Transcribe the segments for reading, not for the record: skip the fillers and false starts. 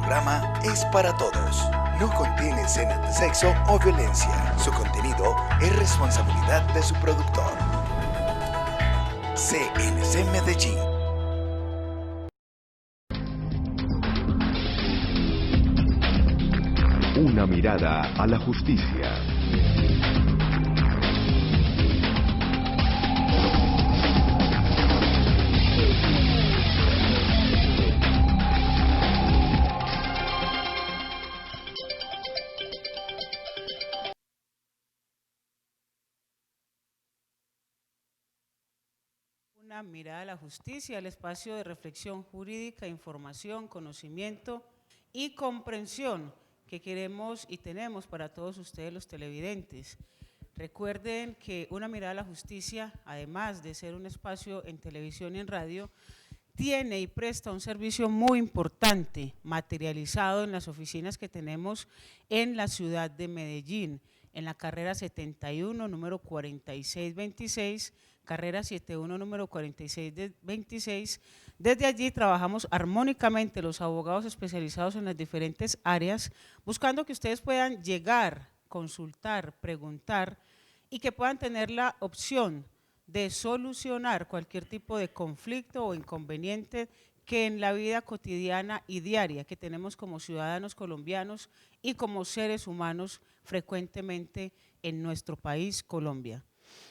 programa es para todos. No contiene escenas de sexo o violencia. Su contenido es responsabilidad de su productor. CNC Medellín. Una mirada a la justicia. Una mirada a la justicia, el espacio de reflexión jurídica, información, conocimiento y comprensión que queremos y tenemos para todos ustedes los televidentes. Recuerden que Una mirada a la justicia, además de ser un espacio en televisión y en radio, tiene y presta un servicio muy importante, materializado en las oficinas que tenemos en la ciudad de Medellín, en la carrera 71, número 4626, carrera 71, número 4626. Desde allí trabajamos armónicamente los abogados especializados en las diferentes áreas, buscando que ustedes puedan llegar, consultar, preguntar y que puedan tener la opción de solucionar cualquier tipo de conflicto o inconveniente que en la vida cotidiana y diaria que tenemos como ciudadanos colombianos y como seres humanos frecuentemente en nuestro país, Colombia.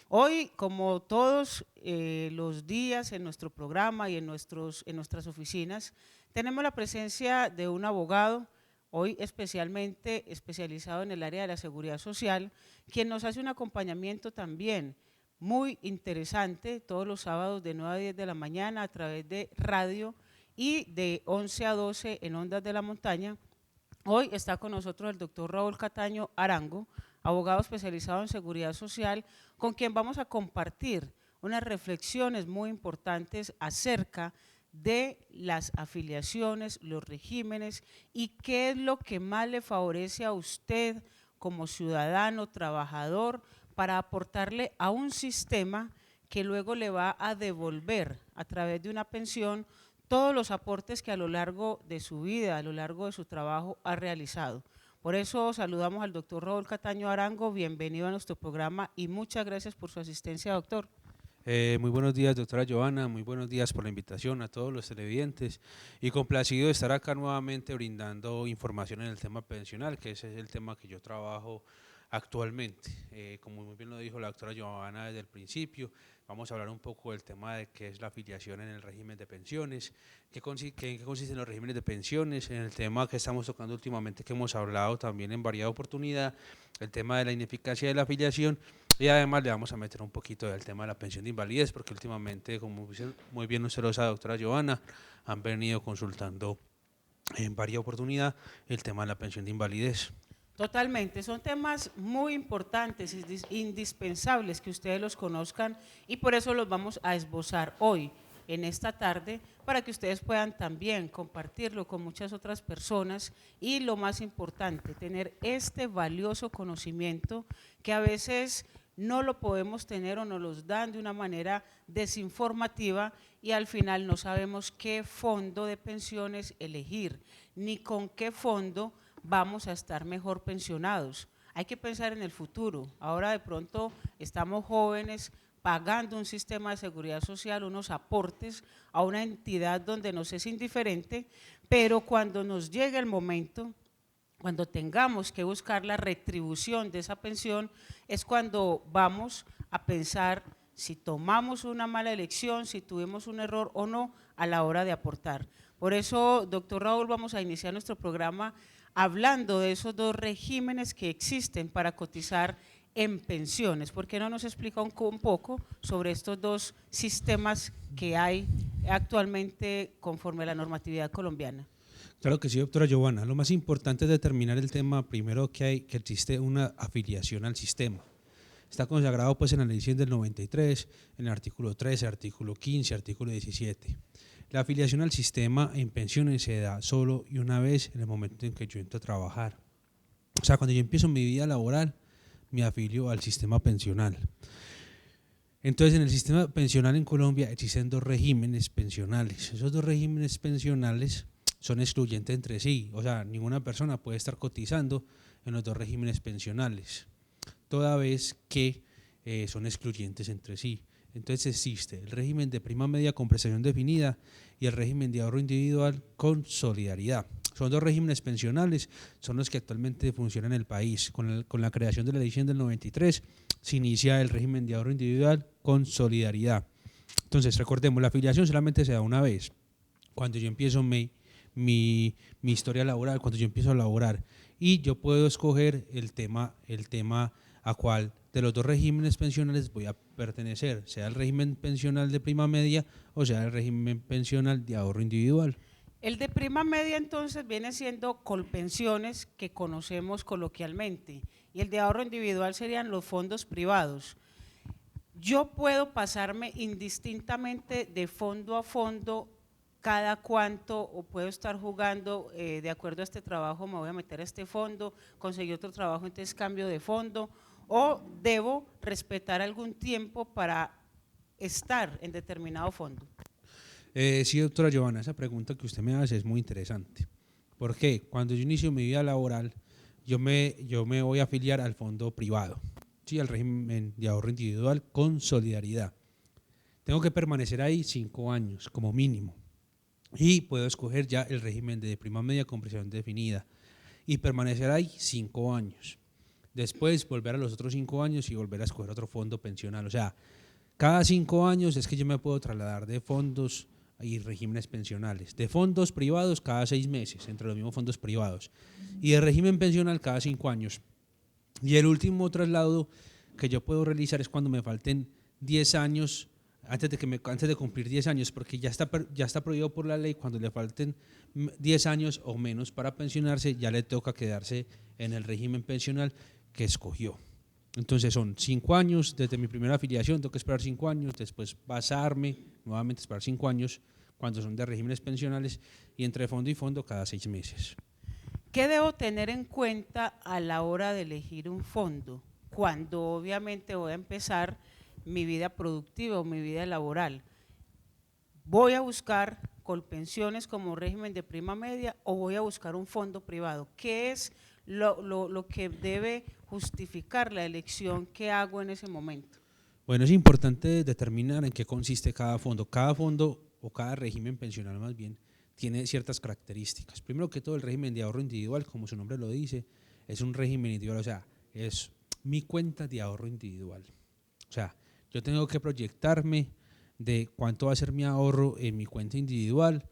Hoy, como todos los días en nuestro programa y en nuestras oficinas, tenemos la presencia de un abogado, hoy especialmente especializado en el área de la seguridad social, quien nos hace un acompañamiento también muy interesante todos los sábados de 9 a 10 de la mañana a través de radio y de 11 a 12 en Ondas de la Montaña. Hoy está con nosotros el doctor Raúl Cataño Arango, abogado especializado en seguridad social, con quien vamos a compartir unas reflexiones muy importantes acerca de las afiliaciones, los regímenes y qué es lo que más le favorece a usted como ciudadano, trabajador, para aportarle a un sistema que luego le va a devolver a través de una pensión todos los aportes que a lo largo de su vida, a lo largo de su trabajo ha realizado. Por eso saludamos al doctor Raúl Cataño Arango, bienvenido a nuestro programa y muchas gracias por su asistencia, doctor. Muy buenos días, doctora Giovanna, muy buenos días por la invitación a todos los televidentes y complacido de estar acá nuevamente brindando información en el tema pensional, que ese es el tema que yo trabajo actualmente. Como muy bien lo dijo la doctora Giovanna desde el principio, vamos a hablar un poco del tema de qué es la afiliación en el régimen de pensiones, en qué consisten los regímenes de pensiones, en el tema que estamos tocando últimamente, que hemos hablado también en variada oportunidad, el tema de la ineficacia de la afiliación, y además le vamos a meter un poquito del tema de la pensión de invalidez, porque últimamente, como muy bien usted lo sabe, doctora Giovanna, han venido consultando en varias oportunidades el tema de la pensión de invalidez. Totalmente, son temas muy importantes, indispensables que ustedes los conozcan y por eso los vamos a esbozar hoy, en esta tarde, para que ustedes puedan también compartirlo con muchas otras personas y lo más importante, tener este valioso conocimiento que a veces no lo podemos tener o nos los dan de una manera desinformativa y al final no sabemos qué fondo de pensiones elegir, ni con qué fondo vamos a estar mejor pensionados. Hay que pensar en el futuro. Ahora de pronto estamos jóvenes pagando un sistema de seguridad social, unos aportes a una entidad donde nos es indiferente, pero cuando nos llegue el momento, cuando tengamos que buscar la retribución de esa pensión, es cuando vamos a pensar si tomamos una mala elección, si tuvimos un error o no a la hora de aportar. Por eso, doctor Raúl, vamos a iniciar nuestro programa hablando de esos dos regímenes que existen para cotizar en pensiones. ¿Por qué no nos explica un poco sobre estos dos sistemas que hay actualmente conforme a la normatividad colombiana? Claro que sí, doctora Giovanna. Lo más importante es determinar el tema primero que existe una afiliación al sistema. Está consagrado pues en la ley 100 del 93, en el artículo 13, artículo 15, artículo 17. La afiliación al sistema en pensiones se da solo y una vez en el momento en que yo entro a trabajar. O sea, cuando yo empiezo mi vida laboral, me afilio al sistema pensional. Entonces, en el sistema pensional en Colombia existen dos regímenes pensionales. Esos dos regímenes pensionales son excluyentes entre sí, o sea, ninguna persona puede estar cotizando en los dos regímenes pensionales, toda vez que son excluyentes entre sí. Entonces existe el régimen de prima media con prestación definida y el régimen de ahorro individual con solidaridad. Son dos regímenes pensionales, son los que actualmente funcionan en el país. Con la creación de la ley 100 del 93 se inicia el régimen de ahorro individual con solidaridad. Entonces recordemos, la afiliación solamente se da una vez, cuando yo empiezo mi historia laboral, cuando yo empiezo a laborar, y yo puedo escoger el tema a cuál de los dos regímenes pensionales voy a pertenecer, sea el régimen pensional de prima media o sea el régimen pensional de ahorro individual. El de prima media entonces viene siendo Colpensiones, que conocemos coloquialmente, y el de ahorro individual serían los fondos privados. Yo puedo pasarme indistintamente de fondo a fondo cada cuánto, o puedo estar jugando de acuerdo a este trabajo me voy a meter a este fondo, conseguir otro trabajo entonces cambio de fondo, o debo respetar algún tiempo para estar en determinado fondo. Sí, doctora Giovanna, esa pregunta que usted me hace es muy interesante. ¿Por qué? Cuando yo inicio mi vida laboral, yo me voy a afiliar al fondo privado, ¿sí? Al régimen de ahorro individual con solidaridad. Tengo que permanecer ahí 5 años como mínimo y puedo escoger ya el régimen de prima media con prestación definida y permanecer ahí 5 años. Después volver a los otros 5 años y volver a escoger otro fondo pensional. O sea, cada 5 años es que yo me puedo trasladar de fondos y regímenes pensionales, de fondos privados cada 6 meses, entre los mismos fondos privados, y de régimen pensional cada 5 años. Y el último traslado que yo puedo realizar es cuando me falten 10 años, antes de cumplir 10 años, porque ya está prohibido por la ley, cuando le falten 10 años o menos para pensionarse, ya le toca quedarse en el régimen pensional que escogió. Entonces son 5 años, desde mi primera afiliación tengo que esperar 5 años, después pasarme, nuevamente esperar 5 años cuando son de regímenes pensionales, y entre fondo y fondo cada 6 meses. ¿Qué debo tener en cuenta a la hora de elegir un fondo? Cuando obviamente voy a empezar mi vida productiva o mi vida laboral. ¿Voy a buscar Colpensiones como régimen de prima media o voy a buscar un fondo privado? ¿Qué es lo que debe justificar la elección que hago en ese momento? Bueno, es importante determinar en qué consiste cada fondo. Cada fondo o cada régimen pensional más bien tiene ciertas características. Primero que todo, el régimen de ahorro individual, como su nombre lo dice, es un régimen individual, o sea, es mi cuenta de ahorro individual. O sea, yo tengo que proyectarme de cuánto va a ser mi ahorro en mi cuenta individual,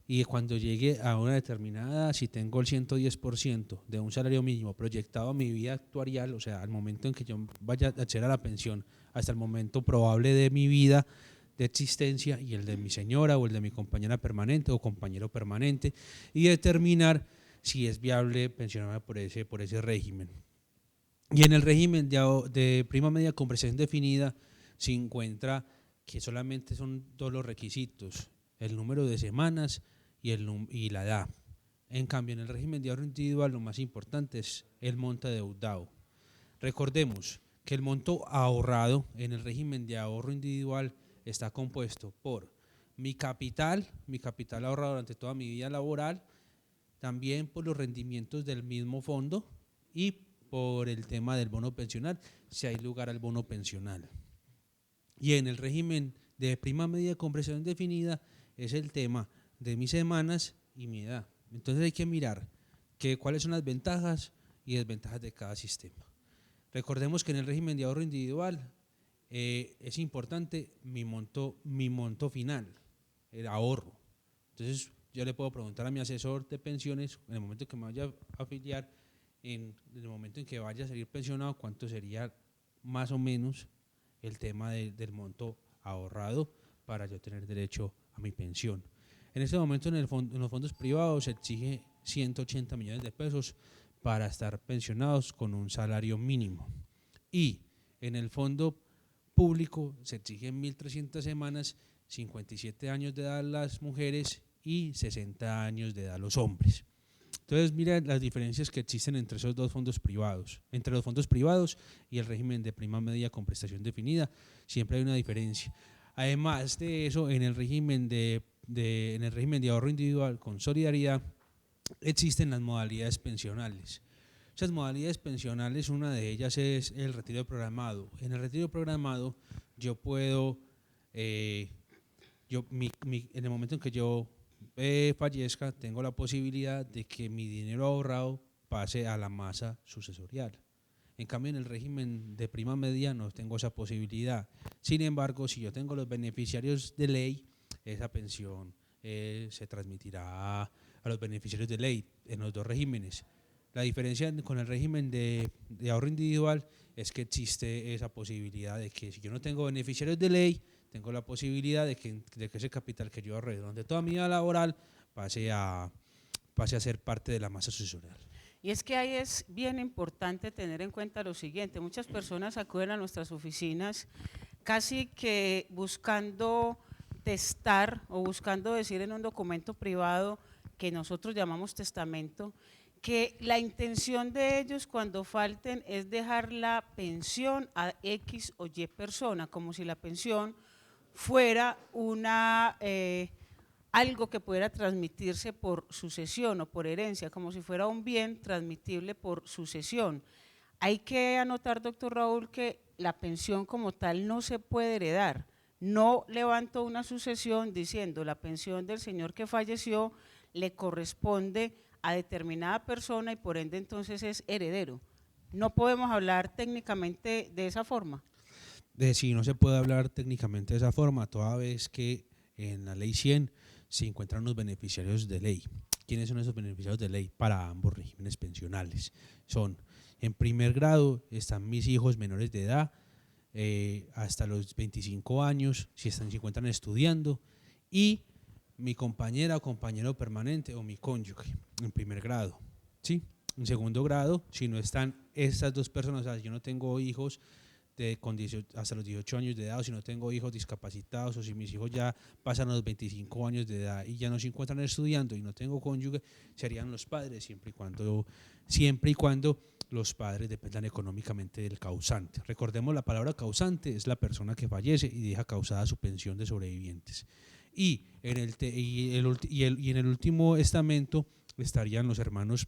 y cuando llegue a una determinada, si tengo el 110% de un salario mínimo proyectado a mi vida actuarial, o sea, al momento en que yo vaya a acceder a la pensión, hasta el momento probable de mi vida de existencia y el de mi señora o el de mi compañera permanente o compañero permanente, y determinar si es viable pensionarme por ese régimen. Y en el régimen de prima media con prestación definida se encuentra que solamente son 2 los requisitos: el número de semanas y la edad. En cambio, en el régimen de ahorro individual lo más importante es el monto adeudado. Recordemos que el monto ahorrado en el régimen de ahorro individual está compuesto por mi capital ahorrado durante toda mi vida laboral, también por los rendimientos del mismo fondo y por el tema del bono pensional, si hay lugar al bono pensional. Y en el régimen de prima media con prestación definida es el tema de mis semanas y mi edad. Entonces hay que mirar cuáles son las ventajas y desventajas de cada sistema. Recordemos que en el régimen de ahorro individual es importante mi monto final, el ahorro. Entonces yo le puedo preguntar a mi asesor de pensiones en el momento que me vaya a afiliar, en el momento en que vaya a salir pensionado, cuánto sería más o menos el tema del monto ahorrado para yo tener derecho a mi pensión. En este momento en los fondos privados se exige 180 millones de pesos para estar pensionados con un salario mínimo, y en el fondo público se exigen 1.300 semanas, 57 años de edad las mujeres y 60 años de edad los hombres. Entonces mira las diferencias que existen entre esos dos fondos privados, entre los fondos privados y el régimen de prima media con prestación definida, siempre hay una diferencia. Además de eso, en el régimen de en el régimen de ahorro individual con solidaridad existen las modalidades pensionales. Esas modalidades pensionales, una de ellas es el retiro programado. En el retiro programado yo puedo, en el momento en que yo fallezca, tengo la posibilidad de que mi dinero ahorrado pase a la masa sucesorial. En cambio, en el régimen de prima media no tengo esa posibilidad. Sin embargo, si yo tengo los beneficiarios de ley, esa pensión se transmitirá a los beneficiarios de ley en los dos regímenes. La diferencia con el régimen de ahorro individual es que existe esa posibilidad de que si yo no tengo beneficiarios de ley, tengo la posibilidad de que ese capital que yo ahorré durante toda mi vida laboral pase a ser parte de la masa sucesorial. Y es que ahí es bien importante tener en cuenta lo siguiente: muchas personas acuden a nuestras oficinas casi que buscando testar o buscando decir en un documento privado que nosotros llamamos testamento, que la intención de ellos cuando falten es dejar la pensión a X o Y persona, como si la pensión fuera algo que pudiera transmitirse por sucesión o por herencia, como si fuera un bien transmitible por sucesión. Hay que anotar, doctor Raúl, que la pensión como tal no se puede heredar. No levanto una sucesión diciendo la pensión del señor que falleció le corresponde a determinada persona y por ende entonces es heredero. No podemos hablar técnicamente de esa forma. Sí, no se puede hablar técnicamente de esa forma, toda vez que en la ley 100 se encuentran los beneficiarios de ley. ¿Quiénes son esos beneficiarios de ley para ambos regímenes pensionales? Son, en primer grado, están mis hijos menores de edad, hasta los 25 años, si se encuentran estudiando, y mi compañera o compañero permanente o mi cónyuge, en primer grado, ¿sí? En segundo grado, si no están estas dos personas, o sea, si yo no tengo hijos hasta los 18 años de edad, o si no tengo hijos discapacitados, o si mis hijos ya pasan los 25 años de edad y ya no se encuentran estudiando y no tengo cónyuge, serían los padres, siempre y cuando los padres dependan económicamente del causante. Recordemos, la palabra causante es la persona que fallece y deja causada su pensión de sobrevivientes. Y en el último estamento estarían los hermanos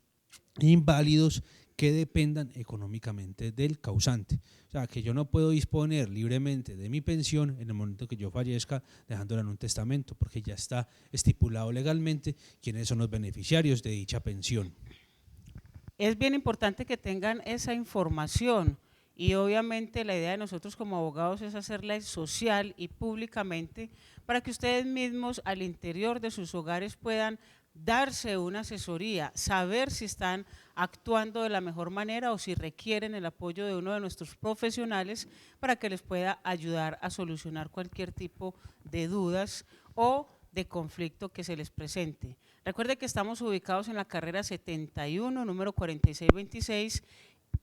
inválidos que dependan económicamente del causante. O sea, que yo no puedo disponer libremente de mi pensión en el momento que yo fallezca dejándola en un testamento, porque ya está estipulado legalmente quiénes son los beneficiarios de dicha pensión. Es bien importante que tengan esa información y obviamente la idea de nosotros como abogados es hacerla social y públicamente para que ustedes mismos al interior de sus hogares puedan darse una asesoría, saber si están actuando de la mejor manera o si requieren el apoyo de uno de nuestros profesionales para que les pueda ayudar a solucionar cualquier tipo de dudas o de conflicto que se les presente. Recuerde que estamos ubicados en la carrera 71, número 4626,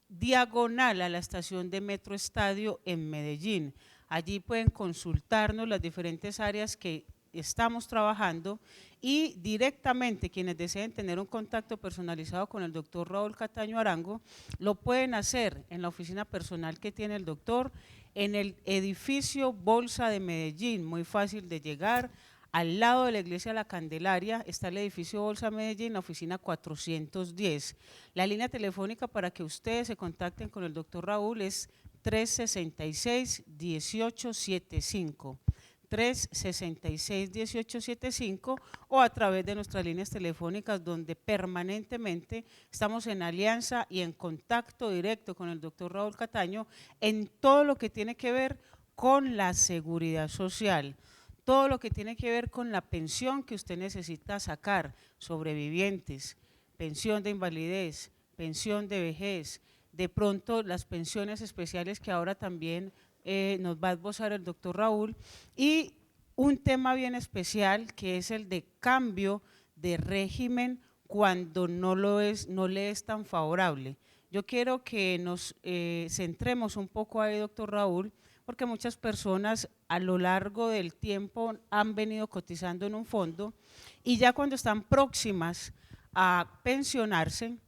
diagonal a la estación de Metro Estadio en Medellín. Allí pueden consultarnos las diferentes áreas que estamos trabajando y directamente quienes deseen tener un contacto personalizado con el doctor Raúl Cataño Arango lo pueden hacer en la oficina personal que tiene el doctor en el edificio Bolsa de Medellín, muy fácil de llegar. Al lado de la iglesia La Candelaria está el edificio Bolsa Medellín, la oficina 410. La línea telefónica para que ustedes se contacten con el doctor Raúl es 366-1875. 366-1875 o a través de nuestras líneas telefónicas donde permanentemente estamos en alianza y en contacto directo con el doctor Raúl Cataño en todo lo que tiene que ver con la seguridad social, todo lo que tiene que ver con la pensión que usted necesita sacar, sobrevivientes, pensión de invalidez, pensión de vejez, de pronto las pensiones especiales que ahora también nos va a esbozar el doctor Raúl, y un tema bien especial que es el de cambio de régimen cuando no le es tan favorable. Yo quiero que nos centremos un poco ahí, doctor Raúl, porque muchas personas a lo largo del tiempo han venido cotizando en un fondo y ya cuando están próximas a pensionarse,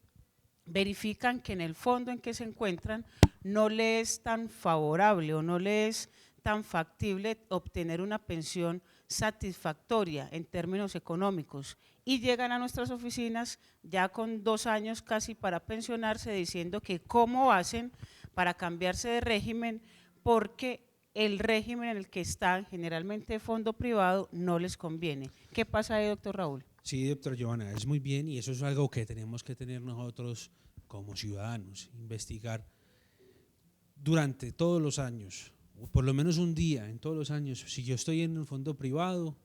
verifican que en el fondo en que se encuentran no le es tan favorable o no le es tan factible obtener una pensión satisfactoria en términos económicos y llegan a nuestras oficinas ya con 2 años casi para pensionarse, diciendo que cómo hacen para cambiarse de régimen porque el régimen en el que están, generalmente fondo privado, no les conviene. ¿Qué pasa ahí, doctor Raúl? Sí, doctora Giovanna, es muy bien y eso es algo que tenemos que tener nosotros como ciudadanos, investigar durante todos los años, o por lo menos un día en todos los años. Si yo estoy en un fondo privado,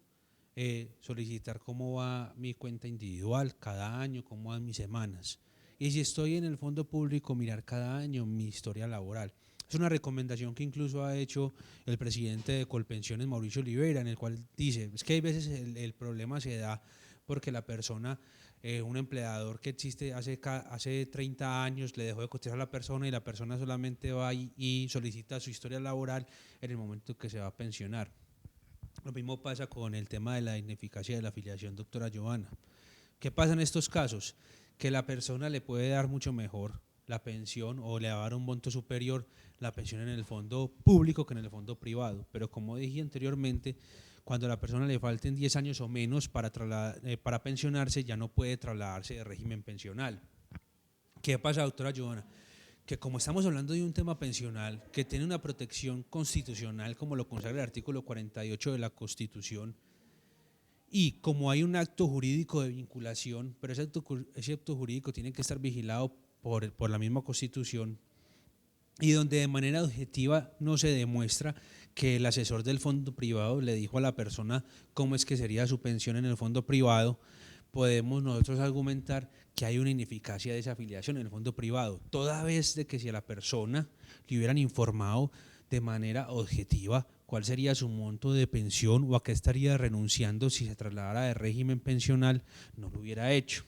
solicitar cómo va mi cuenta individual cada año, cómo van mis semanas. Y si estoy en el fondo público, mirar cada año mi historia laboral. Es una recomendación que incluso ha hecho el presidente de Colpensiones, Mauricio Olivera, en el cual dice, es que hay veces el problema se da porque la persona, un empleador que existe hace 30 años, le dejó de cotizar a la persona y la persona solamente va y solicita su historia laboral en el momento que se va a pensionar. Lo mismo pasa con el tema de la ineficacia de la afiliación, doctora Giovanna. ¿Qué pasa en estos casos? Que la persona le puede dar mucho mejor la pensión o le va a dar un monto superior la pensión en el fondo público que en el fondo privado. Pero como dije anteriormente, cuando a la persona le falten 10 años o menos para pensionarse, ya no puede trasladarse de régimen pensional. ¿Qué pasa, doctora Giovanna? Que como estamos hablando de un tema pensional que tiene una protección constitucional como lo consagra el artículo 48 de la Constitución, y como hay un acto jurídico de vinculación, pero ese acto jurídico tiene que estar vigilado por la misma Constitución, y donde de manera objetiva no se demuestra que el asesor del fondo privado le dijo a la persona cómo es que sería su pensión en el fondo privado, podemos nosotros argumentar que hay una ineficacia de esa afiliación en el fondo privado, toda vez de que si a la persona le hubieran informado de manera objetiva cuál sería su monto de pensión o a qué estaría renunciando si se trasladara de régimen pensional, no lo hubiera hecho.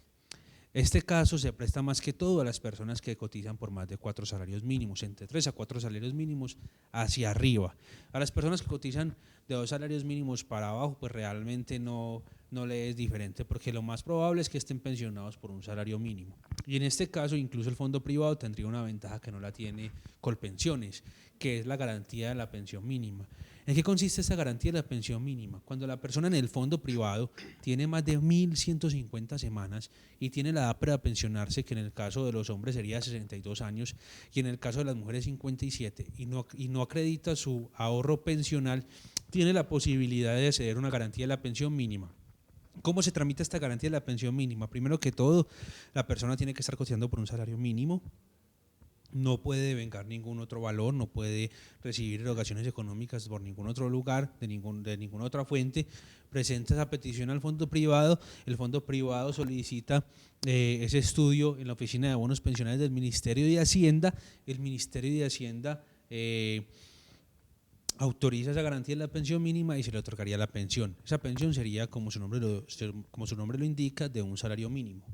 Este caso se presta más que todo a las personas que cotizan por más de 4 salarios mínimos, entre 3 a 4 salarios mínimos hacia arriba. A las personas que cotizan de 2 salarios mínimos para abajo, pues realmente no le es diferente, porque lo más probable es que estén pensionados por un salario mínimo. Y en este caso, incluso el fondo privado tendría una ventaja que no la tiene Colpensiones, que es la garantía de la pensión mínima. ¿En qué consiste esa garantía de la pensión mínima? Cuando la persona en el fondo privado tiene más de 1.150 semanas y tiene la edad para pensionarse, que en el caso de los hombres sería 62 años y en el caso de las mujeres 57, y no acredita su ahorro pensional, tiene la posibilidad de acceder a una garantía de la pensión mínima. ¿Cómo se tramita esta garantía de la pensión mínima? Primero que todo, la persona tiene que estar cotizando por un salario mínimo. No puede devengar ningún otro valor, no puede recibir erogaciones económicas por ningún otro lugar, de ninguna otra fuente. Presenta esa petición al fondo privado, el fondo privado solicita ese estudio en la oficina de bonos pensionales del Ministerio de Hacienda, el Ministerio de Hacienda autoriza esa garantía de la pensión mínima y se le otorgaría la pensión. Esa pensión sería, como su nombre lo indica, de un salario mínimo.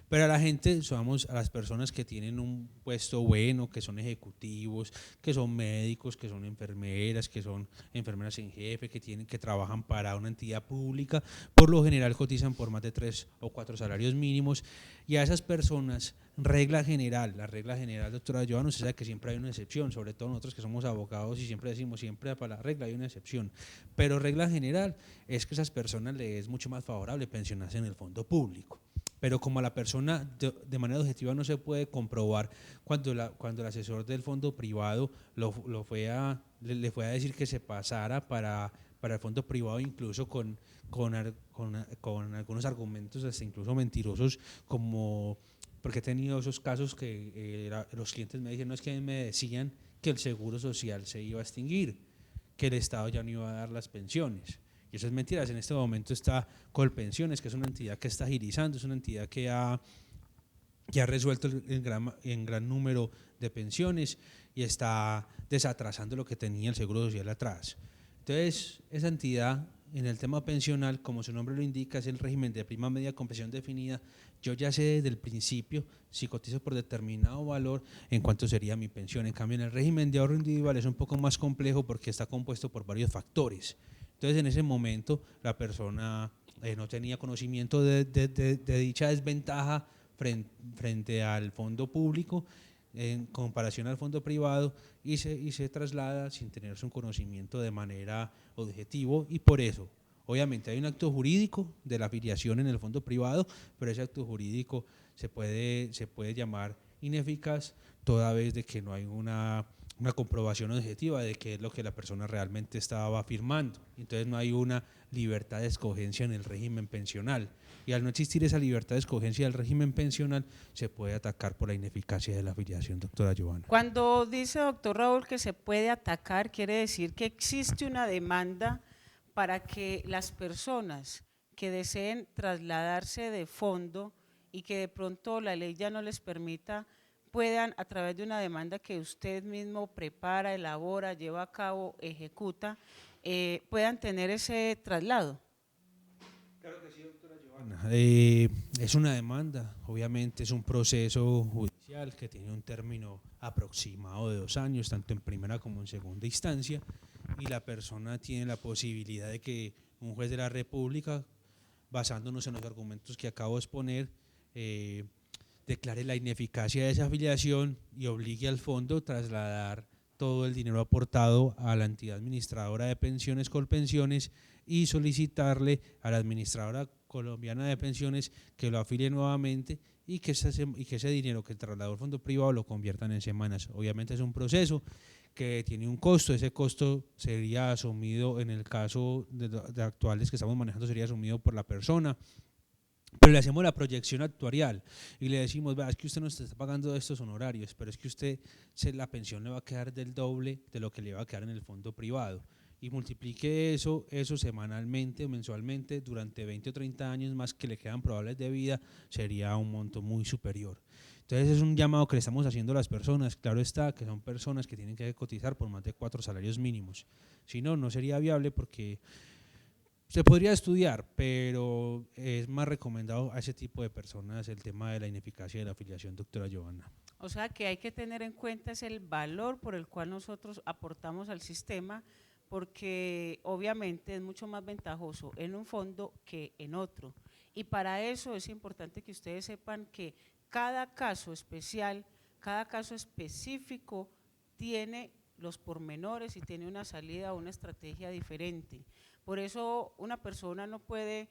Pero a la gente, a las personas que tienen un puesto bueno, que son ejecutivos, que son médicos, que son enfermeras, que son enfermeras en jefe, que trabajan para una entidad pública, por lo general cotizan por más de 3 o 4 salarios mínimos, y a esas personas, la regla general, doctora Giovanna, usted sabe que siempre hay una excepción, sobre todo nosotros que somos abogados y siempre decimos, siempre para la regla hay una excepción, pero regla general es que a esas personas les es mucho más favorable pensionarse en el fondo público. Pero como a la persona de manera objetiva no se puede comprobar, cuando el asesor del fondo privado le fue a decir que se pasara para el fondo privado, incluso con algunos argumentos hasta incluso mentirosos, como porque he tenido esos casos que los clientes me dicen, no, es que me decían que el seguro social se iba a extinguir, que el Estado ya no iba a dar las pensiones. Y eso es mentira. En este momento está Colpensiones, que es una entidad que está agilizando, es una entidad que ha resuelto en gran número de pensiones y está desatrasando lo que tenía el Seguro Social atrás. Entonces, esa entidad en el tema pensional, como su nombre lo indica, es el régimen de prima media con pensión definida. Yo ya sé desde el principio, si cotizo por determinado valor, en cuánto sería mi pensión. En cambio, en el régimen de ahorro individual es un poco más complejo porque está compuesto por varios factores. Entonces, en ese momento, la persona no tenía conocimiento de dicha desventaja frente al fondo público en comparación al fondo privado y se traslada sin tener su conocimiento de manera objetivo, y por eso Obviamente hay un acto jurídico de la afiliación en el fondo privado, pero ese acto jurídico se puede llamar ineficaz toda vez de que no hay una comprobación objetiva de qué es lo que la persona realmente estaba firmando. Entonces no hay una libertad de escogencia en el régimen pensional. Y al no existir esa libertad de escogencia del régimen pensional, se puede atacar por la ineficacia de la afiliación, doctora Giovanna. Cuando dice doctor Raúl que se puede atacar, quiere decir que existe una demanda para que las personas que deseen trasladarse de fondo y que de pronto la ley ya no les permita, puedan a través de una demanda que usted mismo prepara, elabora, lleva a cabo, ejecuta, puedan tener ese traslado. Claro que sí, doctora Giovanna. Es una demanda, obviamente es un proceso judicial que tiene un término aproximado de 2 años, tanto en primera como en segunda instancia, y la persona tiene la posibilidad de que un juez de la República, basándonos en los argumentos que acabo de exponer, declare la ineficacia de esa afiliación y obligue al fondo a trasladar todo el dinero aportado a la entidad administradora de pensiones Colpensiones y solicitarle a la administradora colombiana de pensiones que lo afilie nuevamente y que ese dinero que trasladó al fondo privado lo conviertan en semanas. Obviamente es un proceso que tiene un costo, ese costo sería asumido en el caso de actuales que estamos manejando, sería asumido por la persona, pero le hacemos la proyección actuarial y le decimos, vea, es que usted no está pagando estos honorarios, pero es que usted la pensión le va a quedar del doble de lo que le va a quedar en el fondo privado, y multiplique eso semanalmente o mensualmente durante 20 o 30 años más que le quedan probables de vida, sería un monto muy superior. Entonces es un llamado que le estamos haciendo a las personas, claro está que son personas que tienen que cotizar por más de 4 salarios mínimos, si no, no sería viable porque se podría estudiar, pero es más recomendado a ese tipo de personas el tema de la ineficacia de la afiliación, doctora Giovanna. O sea que hay que tener en cuenta es el valor por el cual nosotros aportamos al sistema, porque obviamente es mucho más ventajoso en un fondo que en otro. Y para eso es importante que ustedes sepan que cada caso especial, cada caso específico tiene los pormenores y tiene una salida o una estrategia diferente. Por eso una persona no puede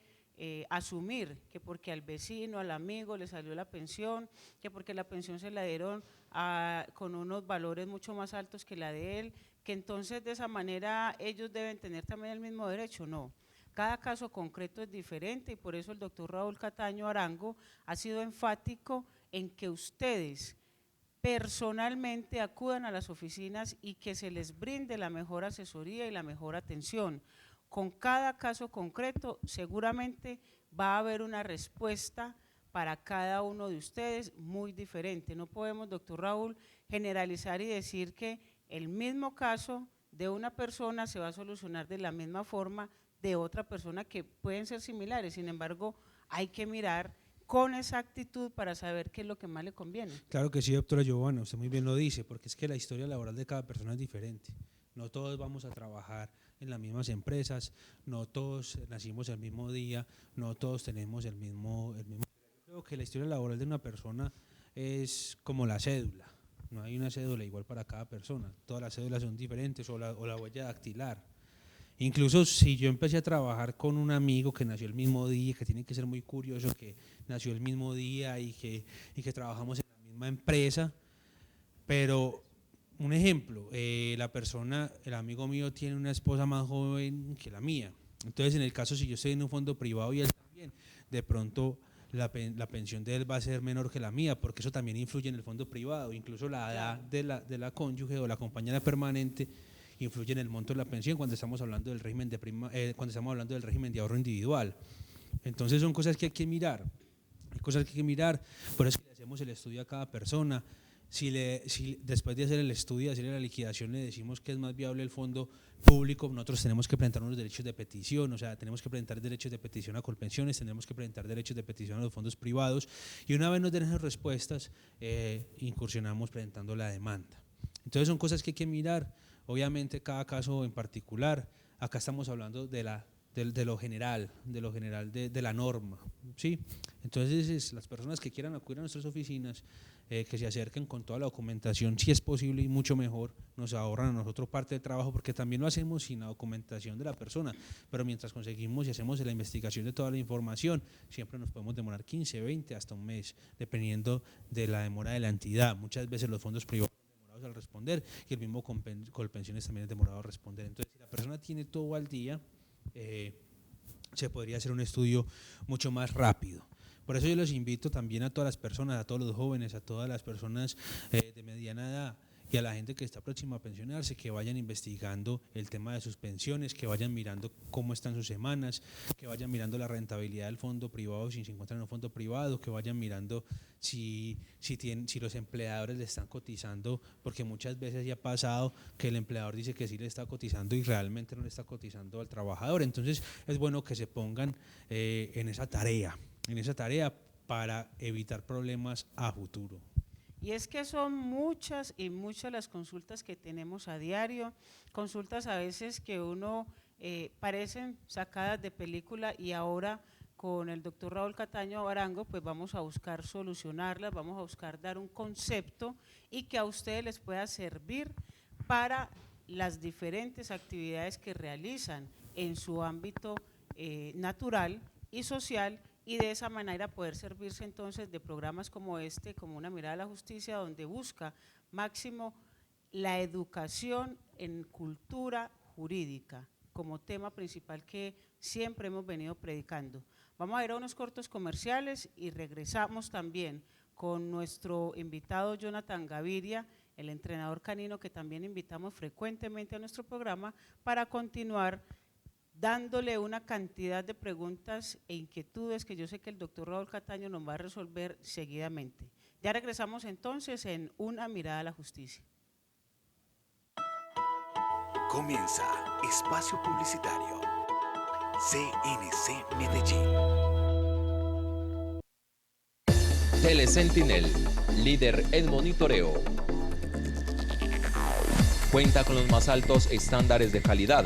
asumir que porque al vecino, al amigo le salió la pensión, que porque la pensión se la dieron con unos valores mucho más altos que la de él, que entonces de esa manera ellos deben tener también el mismo derecho. No, cada caso concreto es diferente y por eso el doctor Raúl Cataño Arango ha sido enfático en que ustedes personalmente acudan a las oficinas y que se les brinde la mejor asesoría y la mejor atención. Con cada caso concreto seguramente va a haber una respuesta para cada uno de ustedes muy diferente. No podemos, doctor Raúl, generalizar y decir que el mismo caso de una persona se va a solucionar de la misma forma de otra persona, que pueden ser similares. Sin embargo, hay que mirar con exactitud para saber qué es lo que más le conviene. Claro que sí, doctora Giovanna, usted muy bien lo dice, porque es que la historia laboral de cada persona es diferente. No todos vamos a trabajar en las mismas empresas, no todos nacimos el mismo día, no todos tenemos el mismo. Creo que la historia laboral de una persona es como la cédula, no hay una cédula igual para cada persona, todas las cédulas son diferentes, o la huella dactilar. Incluso si yo empecé a trabajar con un amigo que nació el mismo día, que tiene que ser muy curioso que nació el mismo día y que trabajamos en la misma empresa, pero un ejemplo, la persona, el amigo mío tiene una esposa más joven que la mía, entonces en el caso si yo estoy en un fondo privado y él también, de pronto la pensión de él va a ser menor que la mía, porque eso también influye en el fondo privado, incluso la edad de la cónyuge o la compañera permanente influye en el monto de la pensión cuando estamos hablando del régimen cuando estamos hablando del régimen de ahorro individual. Entonces son cosas que hay que mirar, por eso le hacemos el estudio a cada persona. Si después de hacer el estudio, de hacer la liquidación, le decimos que es más viable el fondo público, nosotros tenemos que presentar unos derechos de petición, o sea, tenemos que presentar derechos de petición a Colpensiones, tenemos que presentar derechos de petición a los fondos privados, y una vez nos den esas respuestas, incursionamos presentando la demanda. Entonces son cosas que hay que mirar, obviamente cada caso en particular. Acá estamos hablando de lo general, de la norma, ¿sí? Entonces, las personas que quieran acudir a nuestras oficinas, que se acerquen con toda la documentación, si es posible y mucho mejor, nos ahorran a nosotros parte del trabajo, porque también lo hacemos sin la documentación de la persona, pero mientras conseguimos y hacemos la investigación de toda la información, siempre nos podemos demorar 15, 20, hasta un mes, dependiendo de la demora de la entidad. Muchas veces los fondos privados son demorados al responder y el mismo Colpensiones también es demorado a responder. Entonces, si la persona tiene todo al día, se podría hacer un estudio mucho más rápido. Por eso yo los invito también a todas las personas, a todos los jóvenes, a todas las personas de mediana edad y a la gente que está próxima a pensionarse, que vayan investigando el tema de sus pensiones, que vayan mirando cómo están sus semanas, que vayan mirando la rentabilidad del fondo privado, si se encuentran en un fondo privado, que vayan mirando si los empleadores le están cotizando, porque muchas veces ya ha pasado que el empleador dice que sí le está cotizando y realmente no le está cotizando al trabajador. Entonces es bueno que se pongan en esa tarea para evitar problemas a futuro. Y es que son muchas y muchas las consultas que tenemos a diario, consultas a veces que uno parecen sacadas de película, y ahora con el doctor Raúl Cataño Arango pues vamos a buscar solucionarlas, vamos a buscar dar un concepto y que a ustedes les pueda servir para las diferentes actividades que realizan en su ámbito natural y social, y de esa manera poder servirse entonces de programas como este, como Una Mirada a la Justicia, donde busca máximo la educación en cultura jurídica como tema principal que siempre hemos venido predicando. Vamos a ir a unos cortos comerciales y regresamos también con nuestro invitado Jonathan Gaviria, el entrenador canino que también invitamos frecuentemente a nuestro programa, para continuar dándole una cantidad de preguntas e inquietudes que yo sé que el doctor Raúl Cataño nos va a resolver seguidamente. Ya regresamos entonces en Una Mirada a la Justicia. Comienza Espacio Publicitario. CNC Medellín. Telesentinel, líder en monitoreo. Cuenta con los más altos estándares de calidad,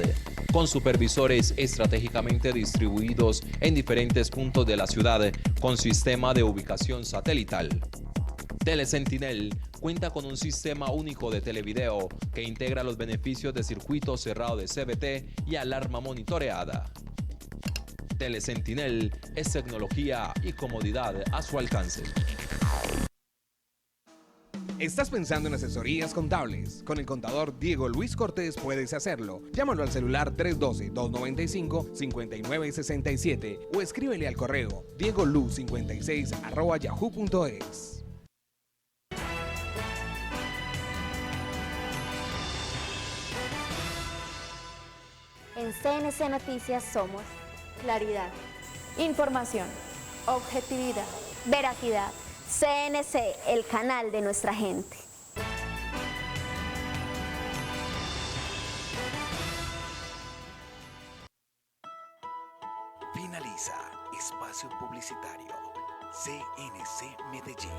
con supervisores estratégicamente distribuidos en diferentes puntos de la ciudad, con sistema de ubicación satelital. Telesentinel cuenta con un sistema único de televideo que integra los beneficios de circuito cerrado de CBT y alarma monitoreada. Telesentinel es tecnología y comodidad a su alcance. ¿Estás pensando en asesorías contables? Con el contador Diego Luis Cortés puedes hacerlo. Llámalo al celular 312-295-5967 o escríbele al correo diegolu56@yahoo.es. En CNC Noticias somos claridad, información, objetividad. veracidad. CNC, el canal de nuestra gente. Finaliza Espacio Publicitario. CNC Medellín.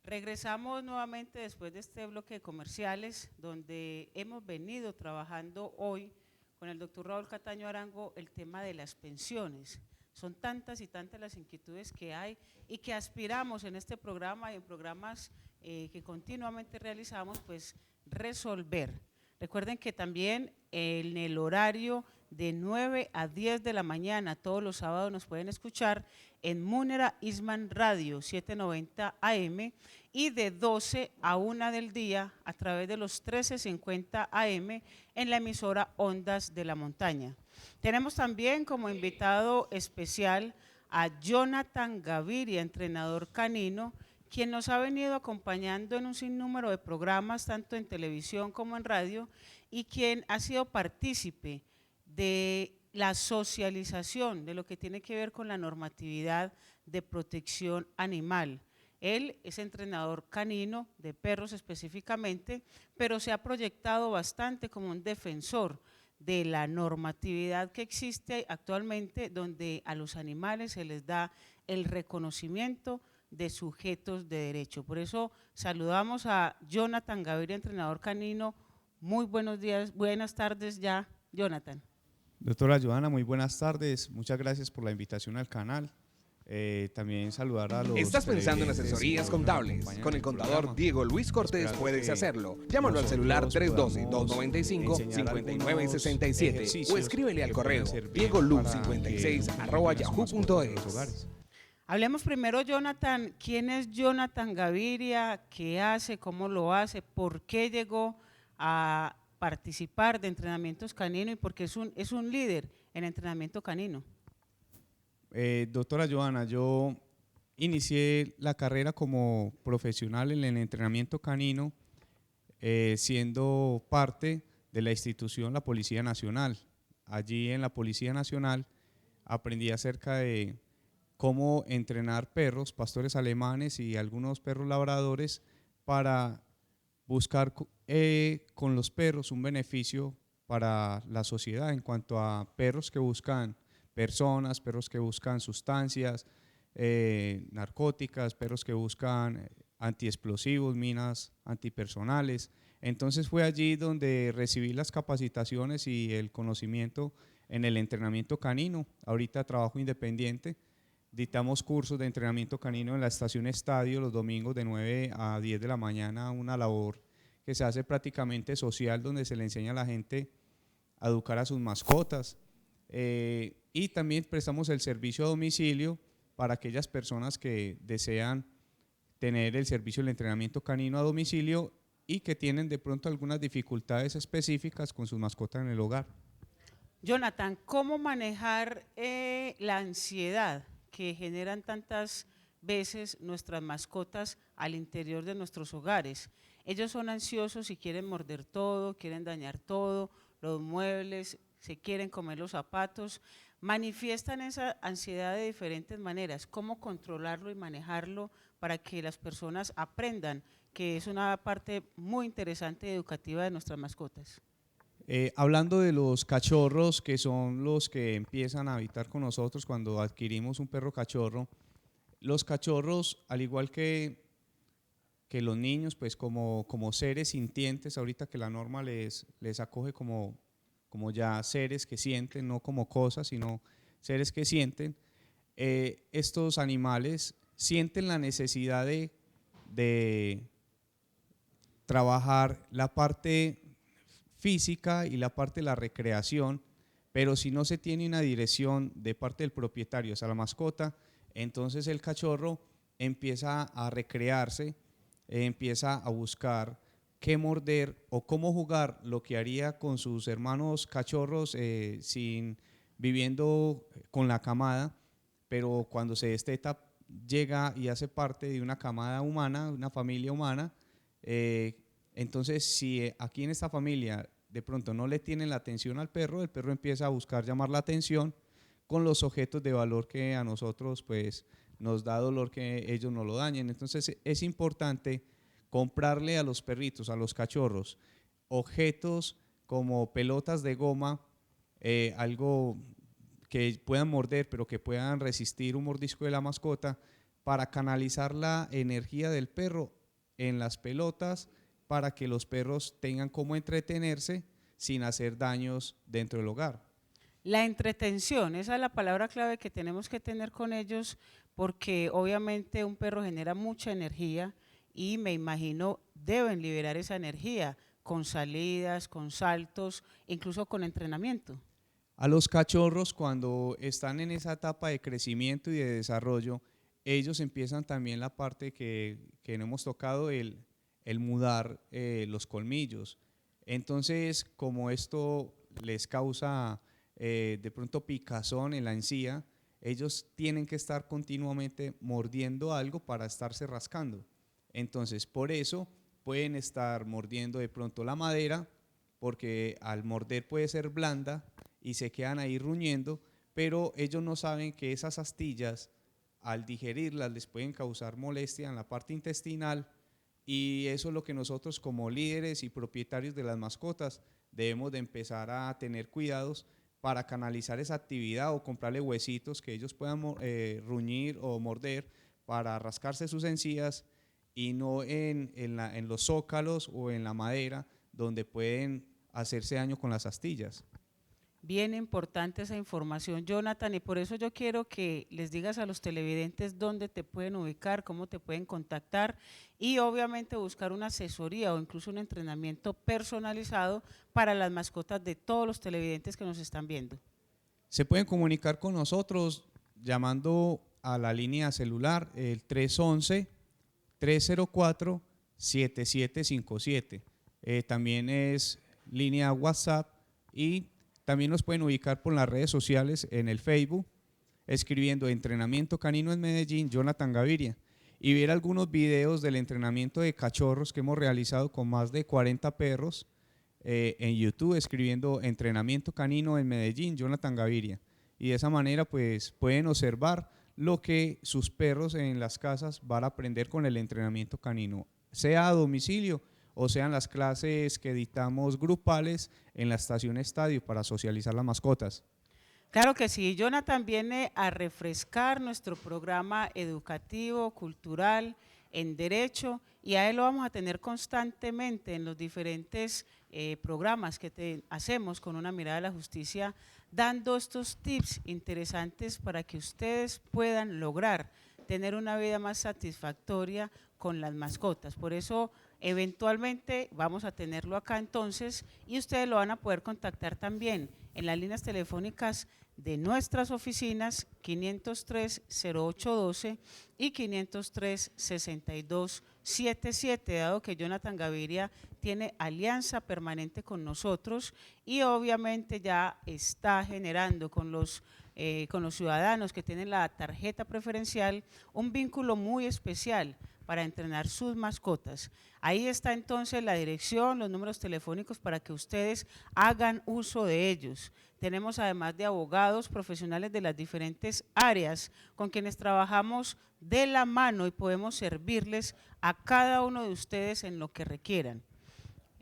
Regresamos nuevamente después de este bloque de comerciales, donde hemos venido trabajando hoy con el doctor Raúl Cataño Arango el tema de las pensiones. Son tantas y tantas las inquietudes que hay y que aspiramos en este programa y en programas que continuamente realizamos, pues resolver. Recuerden que también en el horario de 9 a 10 de la mañana, todos los sábados nos pueden escuchar en Múnera Isman Radio 790 AM y de 12 a 1 del día a través de los 1350 AM en la emisora Ondas de la Montaña. Tenemos también como invitado especial a Jonathan Gaviria, entrenador canino, quien nos ha venido acompañando en un sinnúmero de programas, tanto en televisión como en radio, y quien ha sido partícipe de la socialización de lo que tiene que ver con la normatividad de protección animal. Él es entrenador canino, de perros específicamente, pero se ha proyectado bastante como un defensor de la normatividad que existe actualmente, donde a los animales se les da el reconocimiento de sujetos de derecho. Por eso saludamos a Jonathan Gaviria, entrenador canino. Muy buenos días, buenas tardes ya, Jonathan. Doctora Joana, muy buenas tardes. Muchas gracias por la invitación al canal. También saludar a los... ¿Estás pensando en televidentes asesorías que nos contables? acompañan Con en el contador programa. Diego Luis Cortés Esperando puedes que hacerlo. Llámalo al celular nosotros podamos 312-295-5967 o escríbele al que correo puedan servir diegolu56@yahoo.es. Hablemos primero, Jonathan, ¿quién es Jonathan Gaviria? ¿Qué hace? ¿Cómo lo hace? ¿Por qué llegó a participar de entrenamientos caninos y por qué es un líder en entrenamiento canino? Doctora Joana, yo inicié la carrera como profesional en el entrenamiento canino, siendo parte de la institución La Policía Nacional. Allí en la Policía Nacional aprendí acerca de cómo entrenar perros, pastores alemanes y algunos perros labradores para buscar con los perros un beneficio para la sociedad en cuanto a perros que buscan personas, perros que buscan sustancias narcóticas, perros que buscan antiexplosivos, minas antipersonales. Entonces fue allí donde recibí las capacitaciones y el conocimiento en el entrenamiento canino. Ahorita trabajo independiente, dictamos cursos de entrenamiento canino en la estación Estadio los domingos de 9 a 10 de la mañana, una labor que se hace prácticamente social donde se le enseña a la gente a educar a sus mascotas. Y también prestamos el servicio a domicilio para aquellas personas que desean tener el servicio del entrenamiento canino a domicilio y que tienen de pronto algunas dificultades específicas con sus mascotas en el hogar. Jonathan, ¿cómo manejar la ansiedad que generan tantas veces nuestras mascotas al interior de nuestros hogares? Ellos son ansiosos y quieren morder todo, quieren dañar todo, los muebles, se quieren comer los zapatos, manifiestan esa ansiedad de diferentes maneras. ¿Cómo controlarlo y manejarlo para que las personas aprendan que es una parte muy interesante y educativa de nuestras mascotas? Hablando de los cachorros, que son los que empiezan a habitar con nosotros cuando adquirimos un perro cachorro, los cachorros, al igual que los niños, pues como seres sintientes, ahorita que la norma les acoge como ya seres que sienten, no como cosas, sino seres que sienten, estos animales sienten la necesidad de trabajar la parte física y la parte de la recreación, pero si no se tiene una dirección de parte del propietario hacia la mascota, entonces el cachorro empieza a recrearse, empieza a buscar qué morder o cómo jugar lo que haría con sus hermanos cachorros viviendo con la camada, pero cuando se desteta llega y hace parte de una camada humana, una familia humana. Entonces si aquí en esta familia de pronto no le tienen la atención al perro, el perro empieza a buscar llamar la atención con los objetos de valor que a nosotros pues nos da dolor que ellos no lo dañen. Entonces es importante comprarle a los perritos, a los cachorros, objetos como pelotas de goma, algo que puedan morder pero que puedan resistir un mordisco de la mascota, para canalizar la energía del perro en las pelotas, para que los perros tengan cómo entretenerse sin hacer daños dentro del hogar. La entretención, esa es la palabra clave que tenemos que tener con ellos, porque obviamente un perro genera mucha energía y me imagino deben liberar esa energía con salidas, con saltos, incluso con entrenamiento. A los cachorros, cuando están en esa etapa de crecimiento y de desarrollo, ellos empiezan también la parte que no hemos tocado, el mudar los colmillos. Entonces, como esto les causa de pronto picazón en la encía, ellos tienen que estar continuamente mordiendo algo para estarse rascando. Entonces, por eso pueden estar mordiendo de pronto la madera, porque al morder puede ser blanda y se quedan ahí ruñendo, pero ellos no saben que esas astillas, al digerirlas, les pueden causar molestia en la parte intestinal, y eso es lo que nosotros como líderes y propietarios de las mascotas debemos de empezar a tener cuidados para canalizar esa actividad, o comprarle huesitos que ellos puedan ruñir o morder para rascarse sus encías, y no en los zócalos o en la madera donde pueden hacerse daño con las astillas. bien importante esa información, Jonathan, y por eso yo quiero que les digas a los televidentes dónde te pueden ubicar, cómo te pueden contactar y obviamente buscar una asesoría o incluso un entrenamiento personalizado para las mascotas de todos los televidentes que nos están viendo. Se pueden comunicar con nosotros llamando a la línea celular el 311-304-7757. También es línea WhatsApp y también nos pueden ubicar por las redes sociales en el Facebook, escribiendo Entrenamiento Canino en Medellín, Jonathan Gaviria, y ver algunos videos del entrenamiento de cachorros que hemos realizado con más de 40 perros en YouTube, escribiendo Entrenamiento Canino en Medellín, Jonathan Gaviria. Y de esa manera pues pueden observar lo que sus perros en las casas van a aprender con el entrenamiento canino, sea a domicilio o sean las clases que dictamos grupales en la estación estadio para socializar las mascotas. Claro que sí, Jonathan viene a refrescar nuestro programa educativo, cultural, en derecho, y a él lo vamos a tener constantemente en los diferentes programas que hacemos con una mirada a la justicia, dando estos tips interesantes para que ustedes puedan lograr tener una vida más satisfactoria con las mascotas. Por eso eventualmente vamos a tenerlo acá entonces y ustedes lo van a poder contactar también en las líneas telefónicas de nuestras oficinas 503-0812 y 503-6277, dado que Jonathan Gaviria tiene alianza permanente con nosotros y obviamente ya está generando con los ciudadanos que tienen la tarjeta preferencial un vínculo muy especial para entrenar sus mascotas. Ahí está entonces la dirección, los números telefónicos para que ustedes hagan uso de ellos. Tenemos además de abogados profesionales de las diferentes áreas con quienes trabajamos de la mano y podemos servirles a cada uno de ustedes en lo que requieran.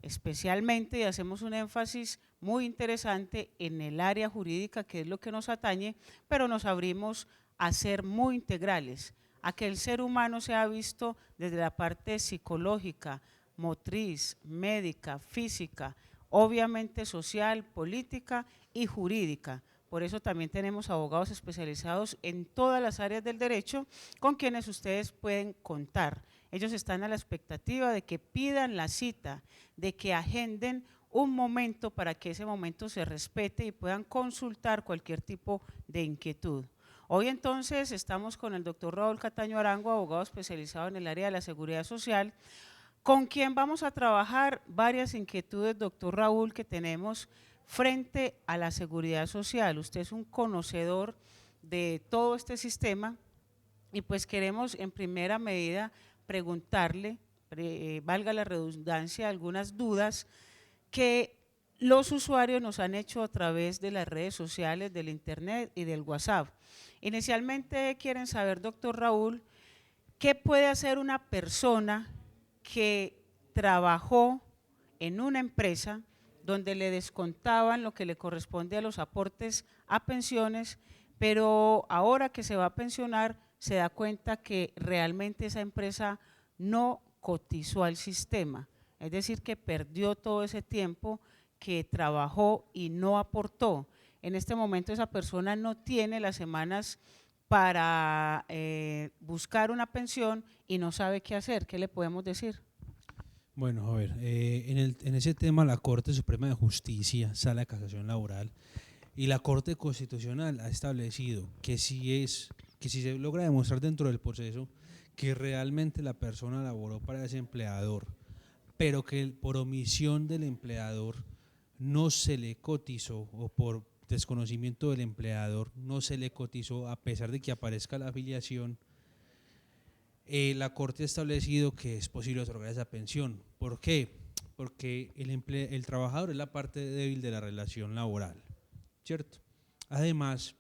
Especialmente, y hacemos un énfasis muy interesante en el área jurídica, que es lo que nos atañe, pero nos abrimos a ser muy integrales, a que el ser humano sea visto desde la parte psicológica, motriz, médica, física, obviamente social, política y jurídica. Por eso también tenemos abogados especializados en todas las áreas del derecho con quienes ustedes pueden contar. Ellos están a la expectativa de que pidan la cita, de que agenden un momento para que ese momento se respete y puedan consultar cualquier tipo de inquietud. Hoy entonces estamos con el doctor Raúl Cataño Arango, abogado especializado en el área de la seguridad social, con quien vamos a trabajar varias inquietudes, doctor Raúl, que tenemos frente a la seguridad social. Usted es un conocedor de todo este sistema y pues queremos en primera medida preguntarle, valga la redundancia, algunas dudas que los usuarios nos han hecho a través de las redes sociales, del internet y del WhatsApp. Inicialmente quieren saber, doctor Raúl, ¿qué puede hacer una persona que trabajó en una empresa donde le descontaban lo que le corresponde a los aportes a pensiones, pero ahora que se va a pensionar se da cuenta que realmente esa empresa no cotizó al sistema, es decir, que perdió todo ese tiempo que trabajó y no aportó? En este momento esa persona no tiene las semanas para buscar una pensión y no sabe qué hacer. ¿Qué le podemos decir? Bueno, a ver, en ese tema la Corte Suprema de Justicia, Sala de Casación Laboral, y la Corte Constitucional ha establecido que si se logra demostrar dentro del proceso que realmente la persona laboró para ese empleador, pero que por omisión del empleador no se le cotizó o por desconocimiento del empleador no se le cotizó a pesar de que aparezca la afiliación, la Corte ha establecido que es posible otorgar esa pensión. ¿Por qué? Porque el trabajador es la parte débil de la relación laboral, ¿cierto? Además,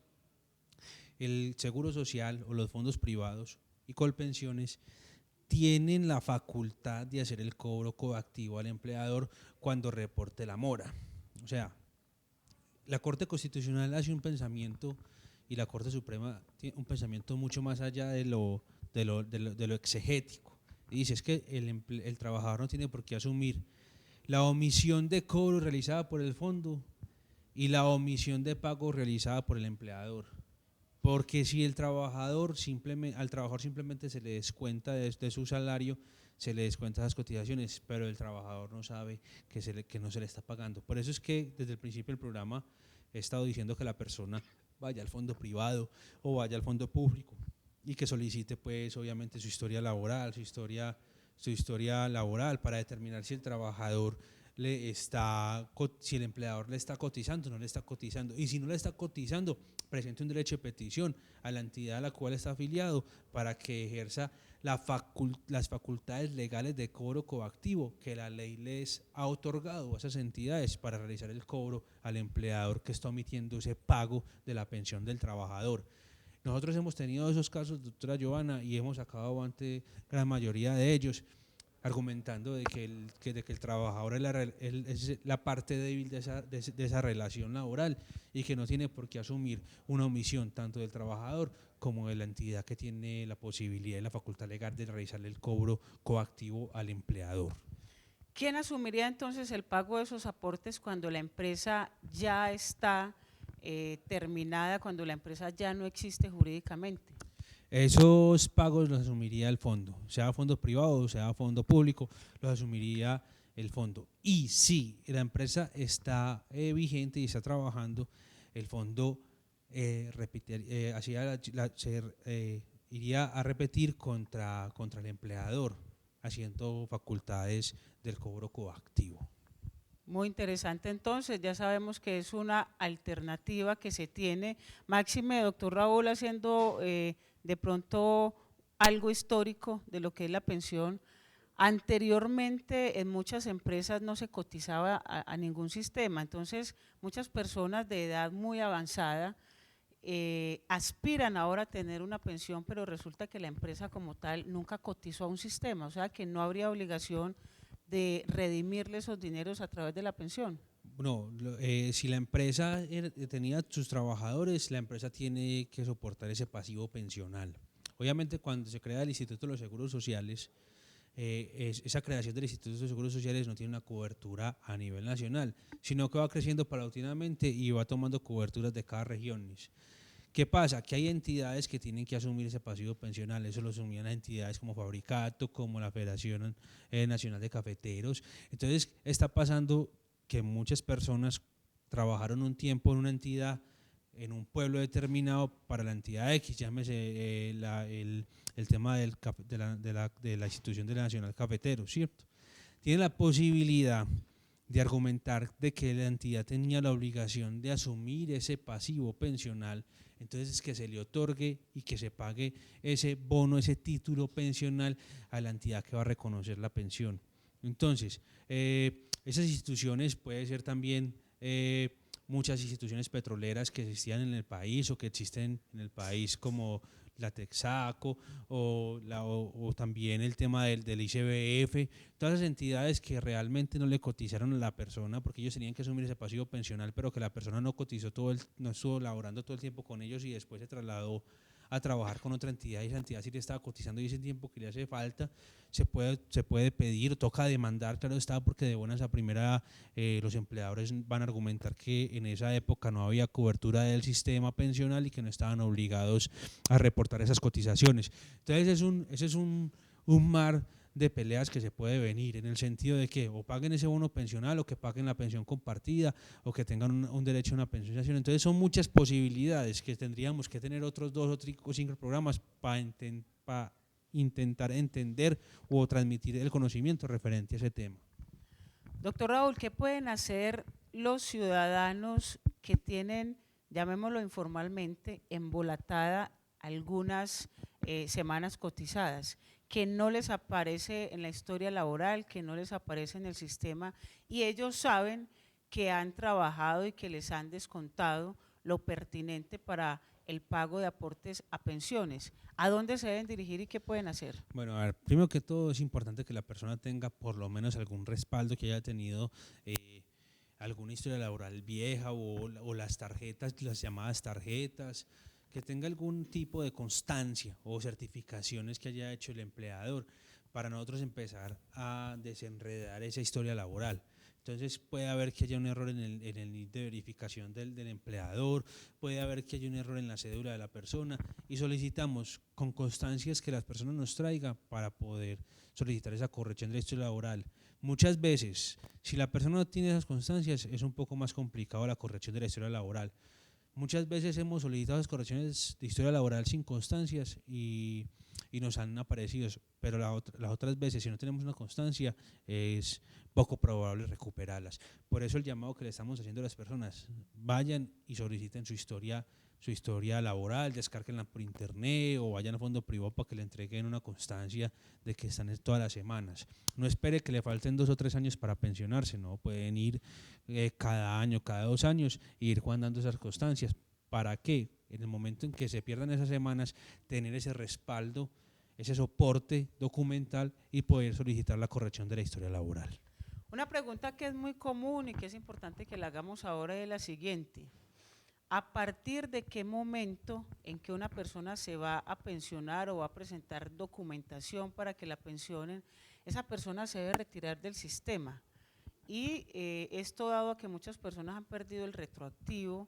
el Seguro Social o los fondos privados y Colpensiones tienen la facultad de hacer el cobro coactivo al empleador cuando reporte la mora. O sea, la Corte Constitucional hace un pensamiento y la Corte Suprema tiene un pensamiento mucho más allá de lo exegético. Y dice, es que el trabajador no tiene por qué asumir la omisión de cobro realizada por el fondo y la omisión de pago realizada por el empleador. Porque si el trabajador al trabajador simplemente se le descuenta de su salario, se le descuenta esas cotizaciones, pero el trabajador no sabe que no se le está pagando. Por eso es que desde el principio del programa he estado diciendo que la persona vaya al fondo privado o vaya al fondo público y que solicite pues obviamente su historia laboral, su historia laboral para determinar si el trabajador si el empleador le está cotizando o no le está cotizando, y si no le está cotizando, presente un derecho de petición a la entidad a la cual está afiliado para que ejerza las facultades legales de cobro coactivo que la ley les ha otorgado a esas entidades para realizar el cobro al empleador que está omitiendo ese pago de la pensión del trabajador. Nosotros hemos tenido esos casos, doctora Giovanna, y hemos sacado avante gran mayoría de ellos, argumentando de que el trabajador es la parte débil de esa relación laboral y que no tiene por qué asumir una omisión tanto del trabajador como de la entidad que tiene la posibilidad y la facultad legal de realizarle el cobro coactivo al empleador. ¿Quién asumiría entonces el pago de esos aportes cuando la empresa ya está terminada, cuando la empresa ya no existe jurídicamente? Esos pagos los asumiría el fondo, sea fondo privado, sea fondo público, los asumiría el fondo. Y si la empresa está vigente y está trabajando, el fondo iría a repetir contra el empleador, haciendo facultades del cobro coactivo. Muy interesante, entonces ya sabemos que es una alternativa que se tiene. Máxime, doctor Raúl, haciendo de pronto algo histórico de lo que es la pensión. Anteriormente en muchas empresas no se cotizaba a ningún sistema, entonces muchas personas de edad muy avanzada aspiran ahora a tener una pensión, pero resulta que la empresa como tal nunca cotizó a un sistema, o sea que no habría obligación de redimirle esos dineros a través de la pensión. No, si la empresa tenía sus trabajadores, la empresa tiene que soportar ese pasivo pensional. Obviamente cuando se crea el Instituto de los Seguros Sociales, esa creación del Instituto de los Seguros Sociales no tiene una cobertura a nivel nacional, sino que va creciendo paulatinamente y va tomando coberturas de cada región. ¿Qué pasa? Que hay entidades que tienen que asumir ese pasivo pensional, eso lo asumían las entidades como Fabricato, como la Federación Nacional de Cafeteros. Entonces está pasando que muchas personas trabajaron un tiempo en una entidad, en un pueblo determinado para la entidad X, llámese el tema de la institución de la Nacional Cafetero, ¿cierto? Tiene la posibilidad de argumentar de que la entidad tenía la obligación de asumir ese pasivo pensional, entonces que se le otorgue y que se pague ese bono, ese título pensional a la entidad que va a reconocer la pensión. Entonces, esas instituciones puede ser también muchas instituciones petroleras que existían en el país o que existen en el país como la Texaco o también el tema del ICBF, todas esas entidades que realmente no le cotizaron a la persona porque ellos tenían que asumir ese pasivo pensional, pero que la persona no cotizó no estuvo laborando todo el tiempo con ellos y después se trasladó a trabajar con otra entidad y esa entidad sí le estaba cotizando y ese tiempo que le hace falta se puede pedir, toca demandar, claro está, porque de buenas a primera los empleadores van a argumentar que en esa época no había cobertura del sistema pensional y que no estaban obligados a reportar esas cotizaciones. Entonces ese es un mar de peleas que se puede venir en el sentido de que o paguen ese bono pensional o que paguen la pensión compartida o que tengan un derecho a una pensionización. Entonces son muchas posibilidades que tendríamos que tener otros 2 o 5 programas para intentar entender o transmitir el conocimiento referente a ese tema. Doctor Raúl, ¿qué pueden hacer los ciudadanos que tienen, llamémoslo informalmente, embolatada algunas semanas cotizadas, que no les aparece en la historia laboral, que no les aparece en el sistema y ellos saben que han trabajado y que les han descontado lo pertinente para el pago de aportes a pensiones? ¿A dónde se deben dirigir y qué pueden hacer? Bueno, a ver, primero que todo es importante que la persona tenga por lo menos algún respaldo, que haya tenido alguna historia laboral vieja o las tarjetas, las llamadas tarjetas, que tenga algún tipo de constancia o certificaciones que haya hecho el empleador para nosotros empezar a desenredar esa historia laboral. Entonces puede haber que haya un error en el NID de verificación del empleador, puede haber que haya un error en la cédula de la persona y solicitamos con constancias que las personas nos traigan para poder solicitar esa corrección de la historia laboral. Muchas veces, si la persona no tiene esas constancias, es un poco más complicado la corrección de la historia laboral. Muchas veces hemos solicitado las correcciones de historia laboral sin constancias y nos han aparecido, pero las otras veces, si no tenemos una constancia, es poco probable recuperarlas. Por eso el llamado que le estamos haciendo a las personas, vayan y soliciten su historia laboral, descárguenla por internet o vayan a fondo privado para que le entreguen una constancia de que están todas las semanas. No espere que le falten 2 o 3 años para pensionarse, no, pueden ir cada año, cada 2 años e ir guardando esas constancias. ¿Para qué? En el momento en que se pierdan esas semanas, tener ese respaldo, ese soporte documental y poder solicitar la corrección de la historia laboral. Una pregunta que es muy común y que es importante que la hagamos ahora es la siguiente. ¿A partir de qué momento en que una persona se va a pensionar o va a presentar documentación para que la pensionen, esa persona se debe retirar del sistema? Y esto dado a que muchas personas han perdido el retroactivo